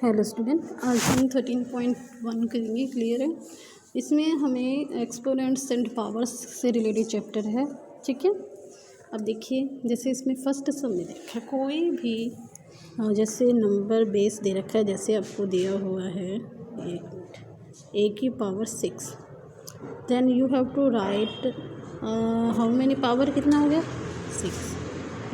Hello student, आज हम 13.1 करेंगे। क्लियर है। इसमें हमें एक्सपोनेंट्स एंड पावर्स से रिलेटेड चैप्टर है। ठीक है। अब देखिए, जैसे इसमें फर्स्ट सम में देखा कोई भी जैसे नंबर बेस दे रखा है, जैसे आपको दिया हुआ है ए की power 6, then you have to write how many power कितना हो गया 6।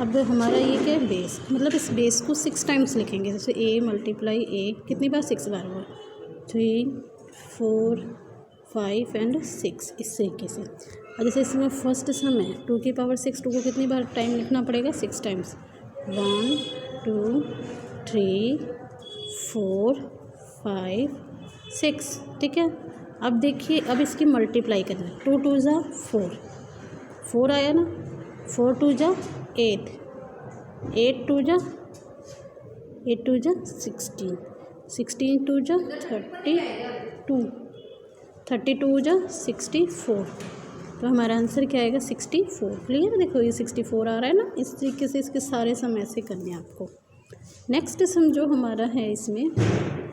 अब हमारा ये क्या है बेस, मतलब इस बेस को 6 टाइम्स लिखेंगे। जैसे ए मल्टीप्लाई ए कितनी बार 6 बार हुआ 3 4 5 एंड 6 इस तरीके से। और जैसे इसमें फर्स्ट सम है 2 की पावर 6, 2 को कितनी बार टाइम लिखना पड़ेगा 6 टाइम्स 1 2 3 4 5 6। ठीक है। अब देखिए, अब इसकी मल्टीप्लाई करना है। 2 2 ज़ा 4 आया ना, 4 2 ज़ा 8 8 2 ज़ा 16 16 2 ज़ा 32 32 ज़ा 64। तो हमारा आंसर क्या आएगा 64। क्लियर। देखो ये 64 आ रहा है ना। इस तरीके से इसके सारे सम ऐसे करने हैं आपको। नेक्स्ट सम जो हमारा है इसमें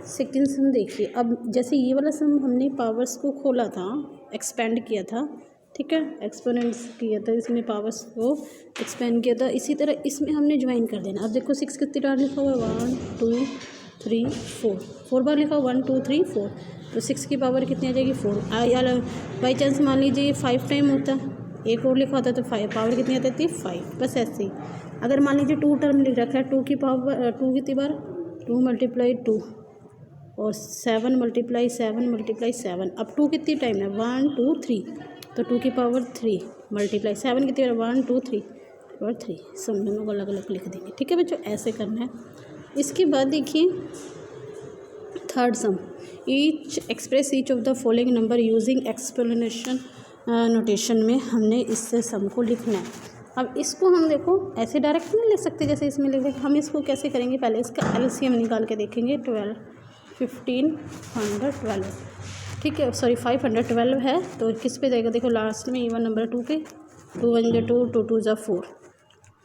सेकंड सम देखिए। अब जैसे ये वाला सम हमने पावर्स को खोला था, एक्सपेंड किया था। ठीक है, एक्सपोनेंट्स किया था, इसमें पावर्स को एक्सपेंड किया था। इसी तरह इसमें हमने ज्वाइन कर देना। अब देखो 6 कितनी बार लिखा हुआ है 1 2 3 4 बार लिखा हुआ 1 2 3 4। तो 6 की पावर कितनी आ जाएगी 4। या बाई चांस मान लीजिए ये 5 टाइम होता, एक और लिखा होता तो 5 पावर कितनी आ जाती है 5। बस ऐसे ही। अगर मान लीजिए 2 टर्म लिख रखा है, 2 की पावर 2 कितनी बार 2 मल्टीप्लाई 2 और 7 मल्टीप्लाई 7 मल्टीप्लाई 7। अब 2 कितनी टाइम है 1 2 3, तो 2 की पावर 3 मल्टीप्लाई 7 कितनी बार 1 2 3 और 3। सब दोनों को अलग अलग लिख देंगे। ठीक है बच्चों, ऐसे करना है। इसके बाद देखिए third some, each express each of the following number using explanation notation में हमने इससे सम को लिखना है। अब इसको हम देखो ऐसे डायरेक्ट नहीं लिख सकते जैसे इसमें लिख रहे। हम इसको कैसे करेंगे, पहले इसका एलसीएम निकाल के देखेंगे। 1512। ठीक है, सॉरी 512 है तो किस पे जाएगा। देखो लास्ट में इवन नंबर 2 पे 2 1 जा 2 2 2 जा 4,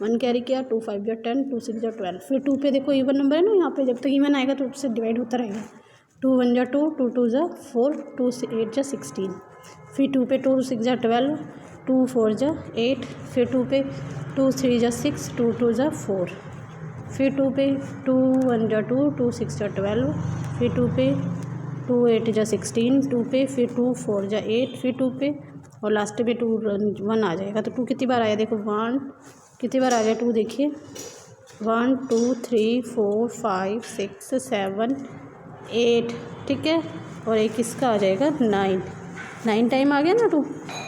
1 कैरी किया 2 5 जा 10 2 6 जा 12। फिर 2 पे देखो इवन नंबर है ना, यहाँ पे जब तक इवन आएगा तो उससे डिवाइड होता रहेगा। 2 1 जा 2 2 2 जा 4 2 8 जा 16। फिर 2 पे 2 6 जा 12 2 4 जा 8। फिर 2 पे 2 3 जा 6 2 2 जा 4। फिर 2 पे 2 1 जा 2 2 6 जा 12। फिर 2 पे 2 8 जा 16। 2 पे फिर 2 4 जा 8। फिर 2 पे और लास्ट में 2 1 आ जाएगा। तो 2 कितनी बार आया देखो 1 कितनी बार आ गया 2 देखिए 1 2 3 4 5 6 7 8। ठीक है, और एक इसका आ जाएगा 9 टाइम आ गया ना 2।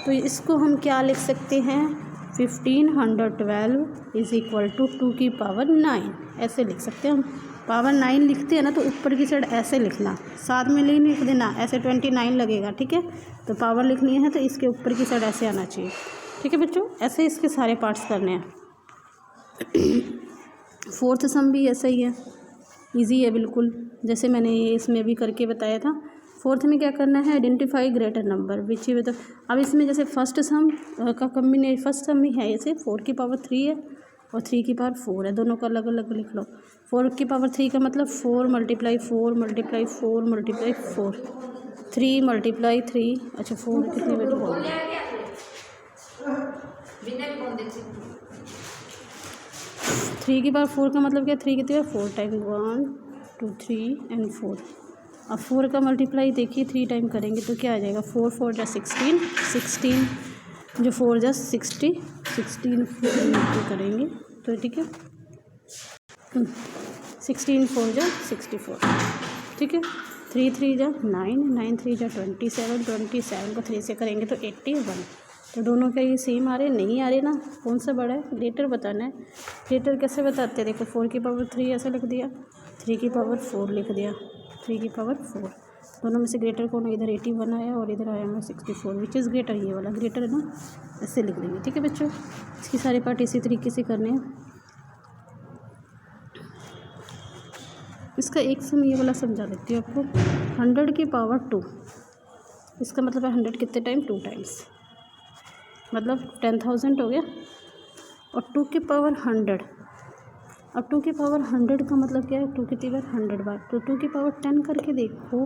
तो इसको हम क्या लिख सकते हैं 1512 इज इक्वल टू 2 की पावर 9। ऐसे लिख सकते हैं हम। पावर 9 लिखते हैं ना तो ऊपर की साइड ऐसे लिखना, साथ में नहीं लिख देना, ऐसे 29 लगेगा। ठीक है, तो पावर लिखनी है तो इसके ऊपर की साइड ऐसे आना चाहिए। ठीक है बच्चों, ऐसे इसके सारे पार्ट्स करने हैं। फोर्थ सम भी ऐसा ही है, इजी है बिल्कुल, जैसे मैंने ये इसमें भी करके बताया था। फोर्थ में क्या करना है आइडेंटिफाई ग्रेटर नंबर विच ही। अब इसमें जैसे फर्स्ट सम का कम्बिनेशन, फर्स्ट सम ही है ऐसे 4 की पावर 3 है और 3 की पावर 4 है, दोनों का अलग अलग लिख लो। 4 की पावर 3 का मतलब 4 मल्टीप्लाई 4 मल्टीप्लाई 4 मल्टीप्लाई 4 3 मल्टीप्लाई 3। अच्छा 4 कितनी बजे बोल 3 की पावर 4 का मतलब क्या 3 कितनी बार 4 टाइम 1 2 3 एंड 4। अब 4 का मल्टीप्लाई देखिए 3 टाइम करेंगे तो क्या आ जाएगा 4 4 जा 16 16 जो 4 जा 60 16 करेंगे तो ठीक है 16 4 जा 64। ठीक है, 3 3 जा 9 9 3 जा 27 27 को 3 से करेंगे तो 81। तो दोनों का ये सेम आ रहे नहीं आ रहे ना, कौन सा बड़ा है ग्रेटर बताना है। ग्रेटर कैसे बताते हैं देखो 4 की पावर 3 ऐसा लिख दिया, 3 की पावर 4 लिख दिया, 3 की पावर 4। दोनों में से ग्रेटर कौन है, इधर 81 आया और इधर आया हमें 64 विच इज़ ग्रेटर। ये वाला ग्रेटर है ना, ऐसे लिख देंगे। ठीक है बच्चों, इसकी सारे पार्ट इसी तरीके से करने हैं। इसका एक सम ये वाला समझा देती हूँ आपको। 100 की पावर 2, इसका मतलब है 100 कितने टाइम 2 टाइम्स, मतलब 10,000 हो गया। और 2 की पावर 100, अब 2 की पावर 100 का मतलब क्या है, 2 कितनी बार 100 बार, तो 2 की पावर 10 करके देखो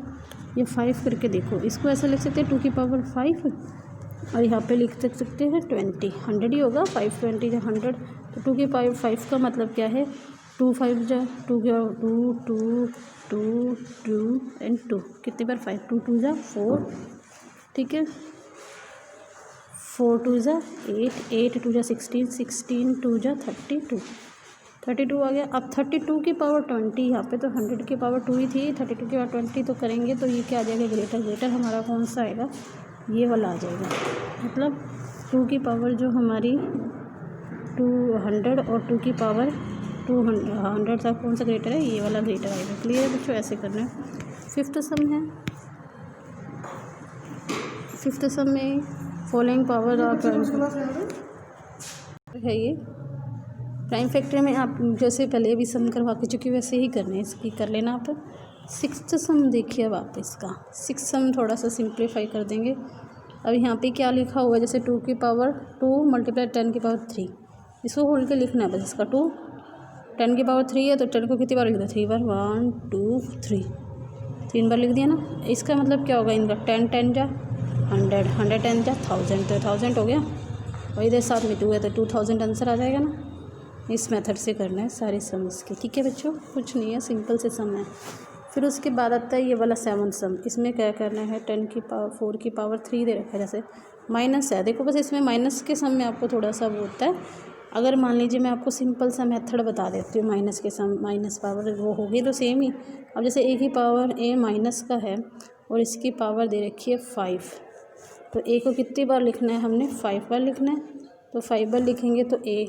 या 5 करके देखो। इसको ऐसा लिख सकते हैं 2 की पावर 5 और यहाँ पे लिख सकते हैं 20, 100 ही होगा, 5 20 या 100। तो 2 की पावर 5 का मतलब क्या है, 2 5 जा 2 क्या 2 2 2 2 एंड 2 कितनी बार 5, 2 2 जा 4, ठीक है, 4 2 जा 8, 8 2 जा 16, 16 2 जा 32, 32 आ गया। अब 32 की पावर 20, यहाँ पे तो 100 की पावर 2 ही थी, 32 की पावर 20 तो करेंगे तो ये क्या आ जाएगा, ग्रेटर। ग्रेटर हमारा कौन सा आएगा, ये वाला आ जाएगा। मतलब 2 की पावर जो हमारी 200 और 2 की पावर 200 था, कौन सा ग्रेटर है, ये वाला ग्रेटर आएगा। क्लियर है बच्चों, ऐसे करना है। फिफ्थ सम है, फिफ्थ सम में फॉलोइंग पावर और है ये प्राइम फैक्टर में आप जैसे पहले भी सम करवा के चुकी वैसे ही करने हैं, इसकी कर लेना आप। सिक्स्थ सम देखिए अब आप इसका, सिक्स्थ सम थोड़ा सा सिंप्लीफाई कर देंगे। अब यहाँ पे क्या लिखा हुआ है, जैसे 2 की पावर 2 मल्टीप्लाई 10 की पावर 3, इसको होल के लिखना है बस। इसका 2 10 की पावर 3 है तो 10 को कितनी बार लिख दिया, 3 बार, 1 2 3, 3 बार लिख दिया ना। इसका मतलब क्या होगा इनका, 10 10 जा 100, 100 10 जा 1000, तो 1000 हो गया। और इधर साथ में 2 है तो 2000 आंसर आ जाएगा ना। इस मेथड से करना है सारे सम इसके, ठीक है बच्चों, कुछ नहीं है, सिंपल से सम है। फिर उसके बाद आता है ये वाला 7 सम। इसमें क्या करना है, 10 की पावर 4 की पावर 3 दे रखा है, जैसे माइनस है, देखो बस इसमें माइनस के सम में आपको थोड़ा सा वो होता है। अगर मान लीजिए मैं आपको सिंपल सा मेथड बता देती हूँ, माइनस के सम, माइनस पावर वो होगी तो सेम ही। अब जैसे ए की पावर ए माइनस का है और इसकी पावर दे रखी है 5, तो ए को कितनी बार लिखना है हमने, 5 बार लिखना है। तो 5 बार लिखेंगे तो ए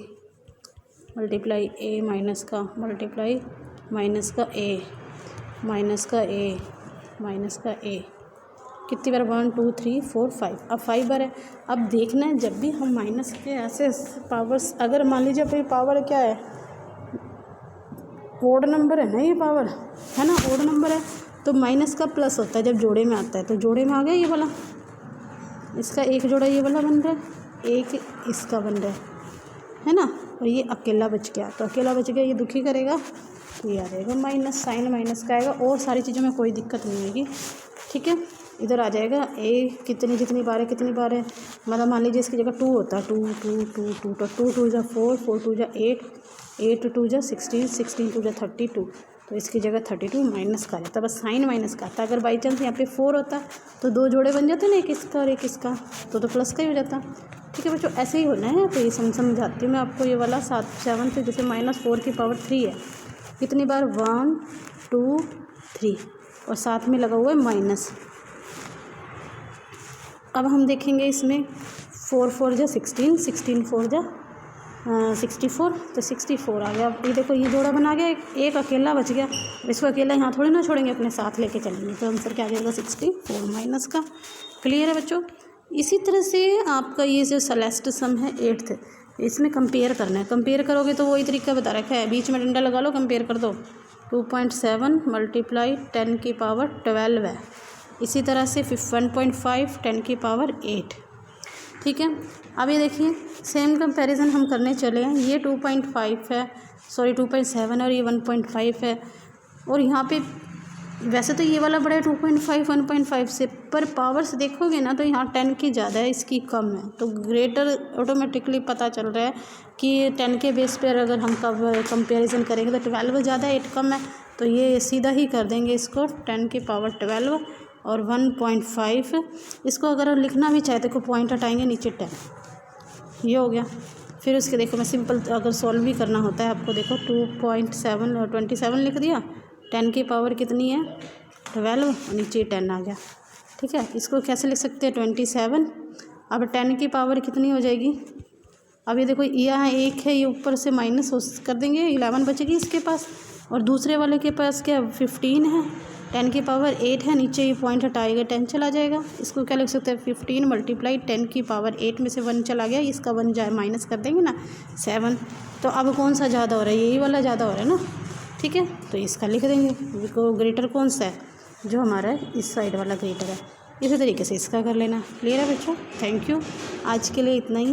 मल्टीप्लाई ए माइनस का मल्टीप्लाई माइनस का ए माइनस का ए माइनस का ए, कितनी बार, 1 2 3 4 5, अब 5 बार है। अब देखना है जब भी हम माइनस के ऐसे पावर्स, अगर मान लीजिए अपनी पावर क्या है, ओड नंबर है ना, ये पावर है ना, ओड नंबर है तो माइनस का प्लस होता है जब जोड़े में आता है, तो जोड़े में आ गया ये वाला, इसका एक जोड़ा ये वाला बन रहा है, एक इसका बन रहा है ना, और ये अकेला बच गया, तो अकेला बच गया, ये दुखी करेगा तो ये आ जाएगा माइनस, साइन माइनस का आएगा। और सारी चीज़ों में कोई दिक्कत नहीं होगी, ठीक है। इधर आ जाएगा ए जितनी बार है, मतलब मान लीजिए इसकी जगह 2 होता है, 2 2 2 2, तो 2 2 जा 4, 4 2 जा 8, 8 2 जा 16, 16 2 जा 32, तो इसकी जगह 32 माइनस का आ जाता है, बस साइन माइनस का आता। अगर बाई चांस यहाँ पे 4 होता तो 2 जोड़े बन जाते ना, एक इसका और एक इसका, तो प्लस का ही हो जाता, ठीक है बच्चों। ऐसे ही होना है, तो ये समझाती हूँ मैं आपको। ये वाला 7 से जैसे -4 की पावर 3 है, कितनी बार, 1 2 3, और साथ में लगा हुआ है माइनस। अब हम देखेंगे इसमें 4 4 जा 16, 16 4 जा 64, तो 64 आ गया। अब ये देखो ये जोड़ा बना गया, एक अकेला बच गया, इसको अकेला यहाँ थोड़ी ना छोड़ेंगे, अपने साथ लेके चलेंगे, तो आंसर क्या आ जाएगा, 64 माइनस का। क्लियर है बच्चों। इसी तरह से आपका ये जो सेलेस्ट सम है 8th, इसमें कंपेयर करना है। कंपेयर करोगे तो वही तरीका बता रखा है, बीच में डंडा लगा लो, कंपेयर कर दो। 2.7 मल्टीप्लाई 10 की पावर 12 है। इसी तरह से 1.5 10 की पावर 8, ठीक है। अब ये देखिए सेम कंपैरिजन हम करने चले हैं। ये 2.5 है, सॉरी 2.7 और ये 1.5 है, और यहाँ पे वैसे तो ये वाला बड़ा है 2.5 1.5 से, पर पावर्स देखोगे ना तो यहाँ 10 की ज़्यादा है, इसकी कम है, तो ग्रेटर ऑटोमेटिकली पता चल रहा है कि 10 के बेस पर अगर हम कंपेरिजन करेंगे तो 12 ज़्यादा है, 8 कम है, तो ये सीधा ही कर देंगे इसको 10 की पावर 12 और 1.5। इसको अगर लिखना भी चाहे तो पॉइंट हटाएंगे, नीचे 10, ये हो गया। फिर उसके देखो मैं सिंपल अगर सॉल्व भी करना होता है आपको, देखो 2.7 और 27 लिख दिया, 10 की पावर कितनी है 12 और नीचे 10 आ गया, ठीक है। इसको कैसे लिख सकते हैं 27, अब 10 की पावर कितनी हो जाएगी, अब ये देखो यहाँ 1 है, ये ऊपर से माइनस कर देंगे, 11 बचेगी इसके पास, और दूसरे वाले के पास क्या 15 है, 10 की पावर 8 है, नीचे ये पॉइंट हटाएगा 10 चला जाएगा। इसको क्या लिख सकते हैं 15 मल्टीप्लाई 10 की पावर 8 में से 1 चला गया, इसका 1 जाए माइनस कर देंगे ना 7, तो अब कौन सा ज़्यादा हो रहा है, यही वाला ज़्यादा हो रहा है ना, ठीक है, तो इसका लिख देंगे। ग्रेटर कौन सा है, जो हमारा इस साइड वाला ग्रेटर है। इसी तरीके से इसका कर लेना। क्लियर है बच्चों, थैंक यू, आज के लिए इतना ही है।